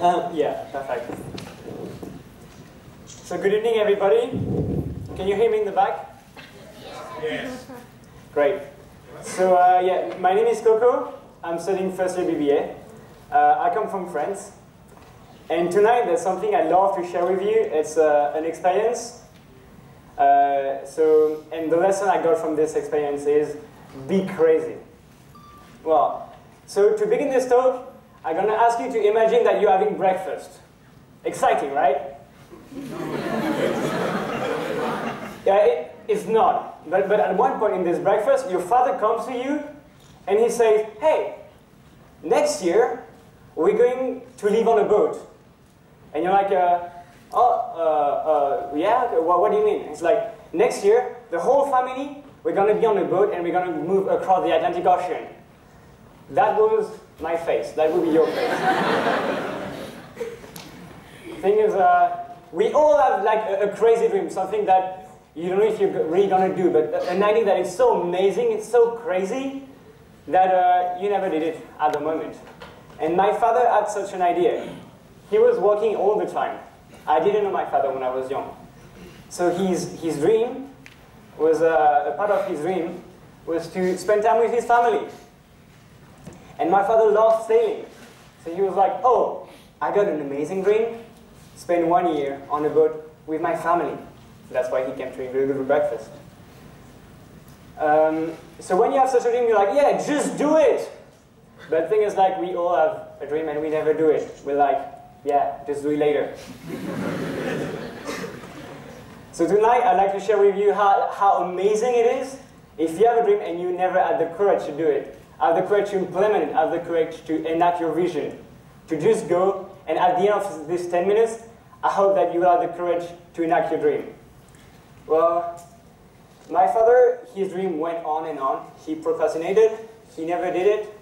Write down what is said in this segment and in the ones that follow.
Yeah, perfect. So good evening, everybody. Can you hear me in the back? Yes. Great. So yeah, my name is Coco. I'm studying first year BBA. I come from France. And tonight there's something I'd love to share with you. It's an experience. And the lesson I got from this experience is be crazy. Well, so to begin this talk, I'm going to ask you to imagine that you're having breakfast. Exciting, right? Yeah, it's not. But at one point in this breakfast, your father comes to you and he says, hey, next year we're going to live on a boat. And you're like, yeah? What do you mean? It's like, next year, the whole family, we're going to be on a boat and we're going to move across the Atlantic Ocean. That was my face. That would be your face. Thing is, we all have like a crazy dream, something that you don't know if you're really going to do, but an idea that is so amazing, it's so crazy, that you never did it at the moment. And my father had such an idea. He was working all the time. I didn't know my father when I was young. So his dream was, a part of his dream was to spend time with his family. And my father loved sailing. So he was like, oh, I got an amazing dream. Spend 1 year on a boat with my family. That's why he came to a very good breakfast. So when you have such a dream, you're like, yeah, just do it. But the thing is, like, we all have a dream and we never do it. We're like, yeah, just do it later. So tonight, I'd like to share with you how amazing it is if you have a dream and you never had the courage to do it, have the courage to implement it, have the courage to enact your vision, to just go, and at the end of this 10 minutes, I hope that you will have the courage to enact your dream. Well, my father, his dream went on and on. He procrastinated, he never did it,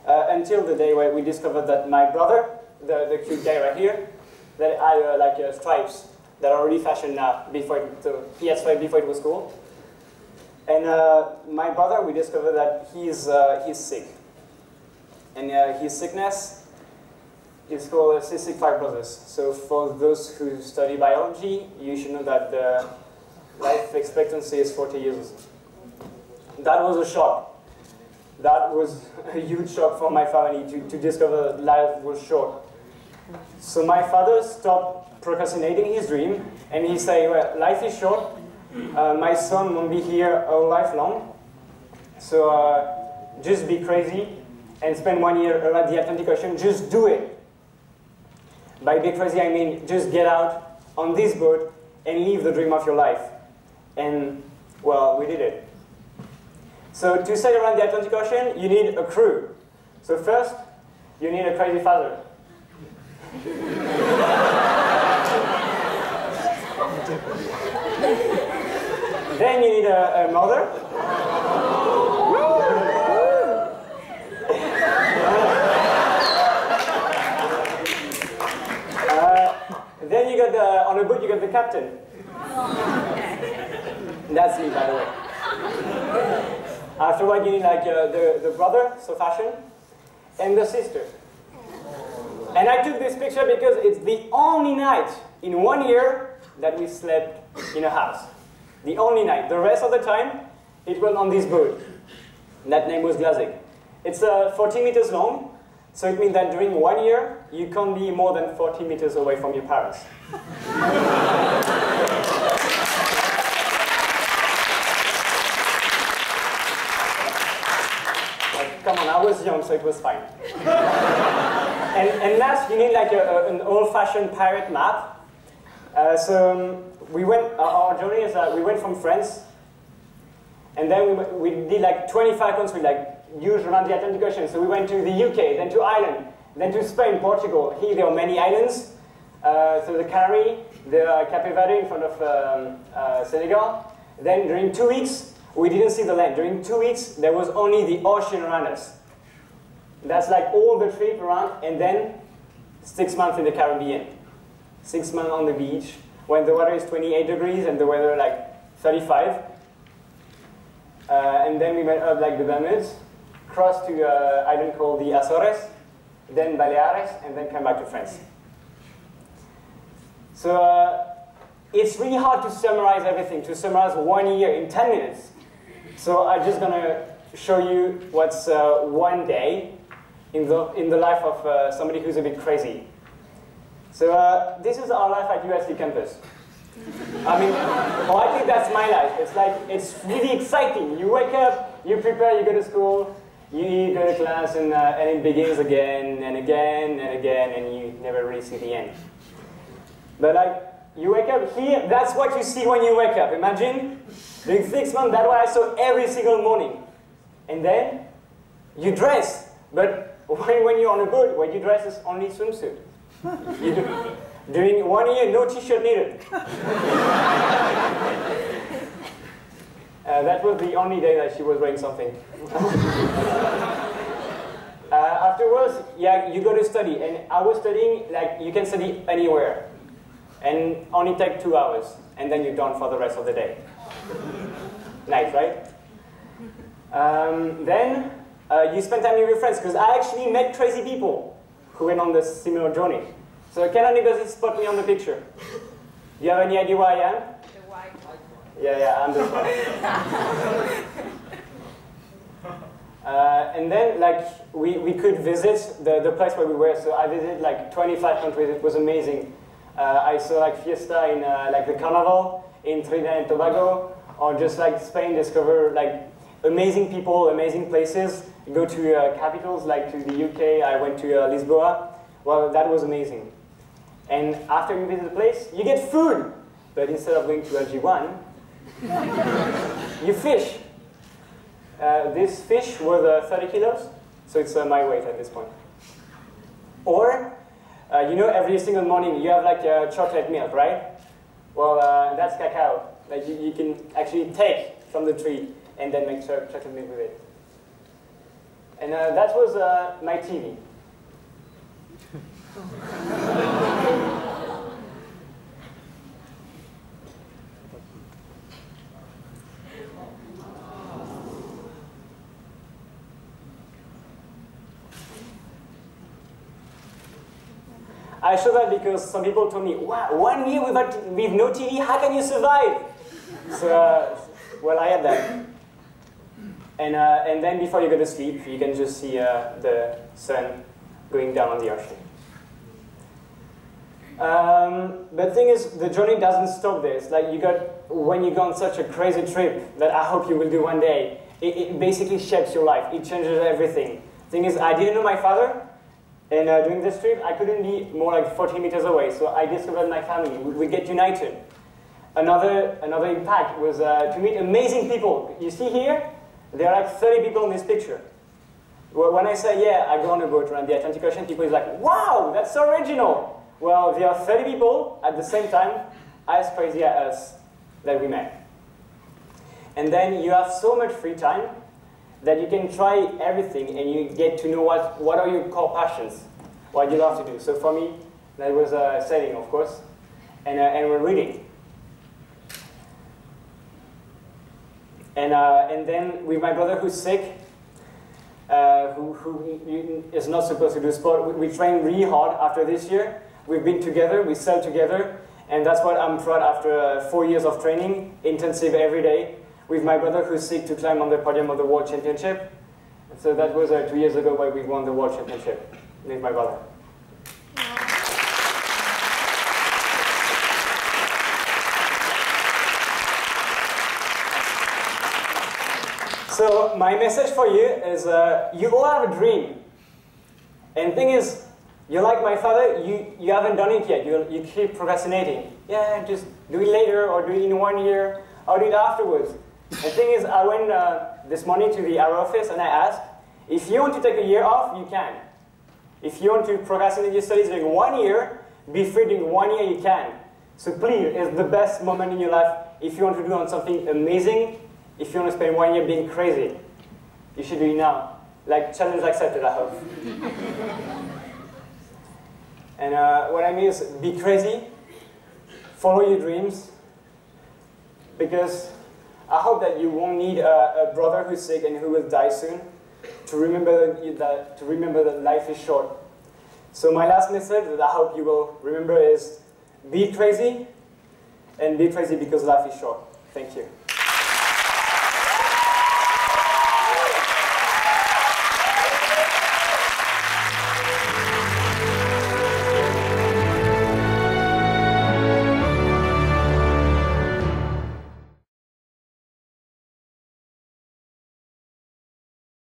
until the day where we discovered that my brother, the cute guy right here, that had like stripes that are already fashioned now. He had stripes before it was cool. And my brother, we discovered that he's sick. And his sickness is called cystic fibrosis. So for those who study biology, you should know that the life expectancy is 40 years. That was a shock. That was a huge shock for my family to discover that life was short. So my father stopped procrastinating his dream, and he said, well, life is short. My son won't be here all life long. So just be crazy and spend 1 year around the Atlantic Ocean. Just do it. By be crazy, I mean just get out on this boat and live the dream of your life. And, well, we did it. So to sail around the Atlantic Ocean, you need a crew. So first, you need a crazy father. Then you need a mother. Then you got on a boat you got the captain. That's me, by the way. Afterward, you need like the brother, so fashion, and the sister. And I took this picture because it's the only night in 1 year that we slept in a house. The only night. The rest of the time, it was on this boat. That name was Glazig. It's 40 meters long, so it means that during 1 year, you can't be more than 40 meters away from your parents. Come on, I was young, so it was fine. And last, you need like an old-fashioned pirate map. We went, our journey is we went from France, and then we did like 25 countries, like huge around the Atlantic Ocean. So we went to the UK, then to Ireland, then to Spain, Portugal. Here there are many islands. So the Canary, the Cape Verde in front of Senegal. Then during 2 weeks, we didn't see the land. During 2 weeks, there was only the ocean around us. That's like all the trip around, and then 6 months in the Caribbean. 6 months on the beach, when the water is 28 degrees and the weather like 35. And then we went up like the Bermuds, crossed to an island called the Azores, then Baleares, and then came back to France. So it's really hard to summarize everything, to summarize 1 year in 10 minutes. So I'm just going to show you what's one day in the life of somebody who's a bit crazy. So this is our life at UST campus. I mean, well, I think that's my life. It's like, it's really exciting. You wake up, you prepare, you go to school, you go to class, and it begins again and again and again, and you never really see the end. But like, you wake up here, that's what you see when you wake up. Imagine doing 6 months, that's what I saw every single morning. And then you dress, but when you're on a boat, what you dress is only swimsuit. During 1 year, no t-shirt needed. That was the only day that she was wearing something. Afterwards, yeah, you go to study, and I was studying, like, you can study anywhere, and only take 2 hours, and then you're done for the rest of the day. Nice, right? Then you spend time with your friends, because I actually met crazy people who went on this similar journey. So can anybody spot me on the picture? Do you have any idea where I am? The white. Yeah, I'm this one. And then, like, we could visit the place where we were. So I visited like 25 countries. It was amazing. I saw like fiesta in like the carnival in Trinidad and Tobago, or just like Spain, discover like amazing people, amazing places. Go to capitals like to the UK. I went to Lisboa. Well, that was amazing. And after you visit the place, you get food. But instead of going to LG1, you fish. This fish was 30 kilos, so it's my weight at this point. Or, you know, every single morning you have like chocolate milk, right? Well, that's cacao. Like you can actually take from the tree and then make chocolate milk with it. And that was my TV. I show that because some people told me, wow, 1 year with no TV, how can you survive? So, well, I had that. And then before you go to sleep, you can just see the sun going down on the ocean. But the thing is, the journey doesn't stop there. It's like when you go on such a crazy trip that I hope you will do one day, it basically shapes your life. It changes everything. The thing is, I didn't know my father. And during this trip, I couldn't be more like 40 meters away, so I discovered my family. We get united. Another impact was to meet amazing people. You see here, there are like 30 people in this picture. When I say, yeah, I go on a boat around the Atlantic Ocean, people is like, wow, that's so original. Well, there are 30 people at the same time as crazy as us that we met. And then you have so much free time that you can try everything and you get to know what are your core passions, what you love to do. So for me, that was sailing, of course, and we're reading. And then with my brother who's sick, who is not supposed to do sport, we train really hard after this year. We've been together, we sail together, and that's what I'm proud after 4 years of training, intensive every day, with my brother who's sick to climb on the podium of the World Championship. And so that was 2 years ago where we won the World Championship with my brother. So my message for you is you all have a dream. And the thing is, you're like my father, you haven't done it yet. You keep procrastinating. Yeah, just do it later, or do it in 1 year, or do it afterwards. The thing is, I went this morning to the Arrow office and I asked, if you want to take a year off, you can. If you want to procrastinate your studies during 1 year, be free during 1 year, you can. So please, it's the best moment in your life. If you want to do on something amazing, if you want to spend 1 year being crazy, you should do it now. Like, challenge accepted, I hope. And what I mean is, be crazy, follow your dreams, because I hope that you won't need a brother who's sick and who will die soon to remember that life is short. So my last message that I hope you will remember is be crazy, and be crazy because life is short. Thank you.